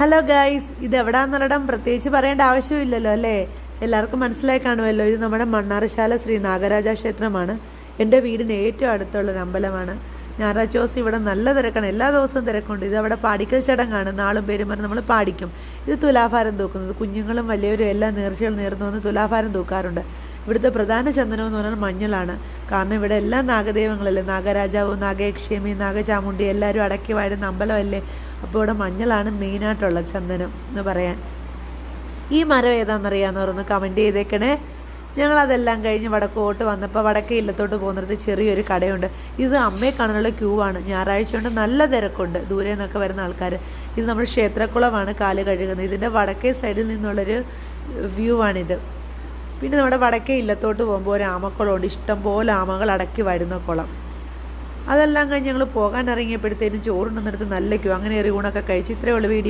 Hello guys, ഇത് എവിടാന്നുള്ളടം പ്രത്യേകിച്ച് പറയേണ്ട ആവശ്യമില്ലല്ലോ അല്ലേ? എല്ലാവർക്കും മനസ്സിലായി കാണുമല്ലോ. ഇത് നമ്മുടെ മണ്ണാറശാല ശ്രീ നാഗരാജ ക്ഷേത്രമാണ്. എൻ്റെ വീടിന് ഏറ്റവും അടുത്തുള്ളൊരു അമ്പലമാണ്. ഞായറാഴ്ച ദിവസം ഇവിടെ നല്ല തിരക്കാണ്, എല്ലാ ദിവസവും തിരക്കുണ്ട്. ഇത് അവിടെ പാടിക്കൽ ചടങ്ങാണ്. നാളും പേരും പറഞ്ഞ് നമ്മൾ പാടിക്കും. ഇത് തുലാഭാരം തൂക്കുന്നത്, കുഞ്ഞുങ്ങളും വലിയവരും എല്ലാം നേർച്ചകൾ നേർന്നു വന്ന് തുലാഭാരം തൂക്കാറുണ്ട്. ഇവിടുത്തെ പ്രധാന ചന്ദനം എന്ന് പറഞ്ഞാൽ മഞ്ഞളാണ്. കാരണം ഇവിടെ എല്ലാ നാഗദൈവങ്ങളല്ലേ, നാഗരാജാവും നാഗയക്ഷിയമ്മയും നാഗചാമുണ്ടി എല്ലാവരും അടക്കി വാഴുന്ന അമ്പലമല്ലേ. അപ്പോൾ ഇവിടെ മഞ്ഞളാണ് മെയിനായിട്ടുള്ള ചന്ദനം എന്ന് പറയാൻ. ഈ മരം ഏതാണെന്നറിയാമെന്നവരൊന്ന് കമൻറ്റ് ചെയ്തേക്കണേ. ഞങ്ങളതെല്ലാം കഴിഞ്ഞ് വടക്കോട്ട് വന്നപ്പോൾ വടക്കേ ഇല്ലത്തോട്ട് പോകുന്നിടത്ത് ചെറിയൊരു കടയുണ്ട്. ഇത് അമ്മയെ കാണാനുള്ള ക്യൂ ആണ്. ഞായറാഴ്ച കൊണ്ട് നല്ല തിരക്കുണ്ട്, ദൂരെ നിന്നൊക്കെ വരുന്ന ആൾക്കാർ. ഇത് നമ്മുടെ ക്ഷേത്രക്കുളമാണ് കാല് കഴുകുന്നത്. ഇതിൻ്റെ വടക്കേ സൈഡിൽ നിന്നുള്ളൊരു വ്യൂ ആണിത്. പിന്നെ നമ്മുടെ വടക്കേ ഇല്ലത്തോട്ട് പോകുമ്പോൾ ഒരു ആമക്കുളമുണ്ട്, ഇഷ്ടംപോലെ ആമകൾ അടക്കി വരുന്ന കുളം. അതെല്ലാം കഴിഞ്ഞ് ഞങ്ങൾ പോകാൻ ഇറങ്ങിയപ്പോഴത്തേനും ചോറുണ്ടെന്നിടത്ത് നല്ല ക്യൂ. അങ്ങനെ ഒരു ഊണൊക്കെ കഴിച്ച് ഇത്രയേ ഉള്ളൂ വീഡിയോ.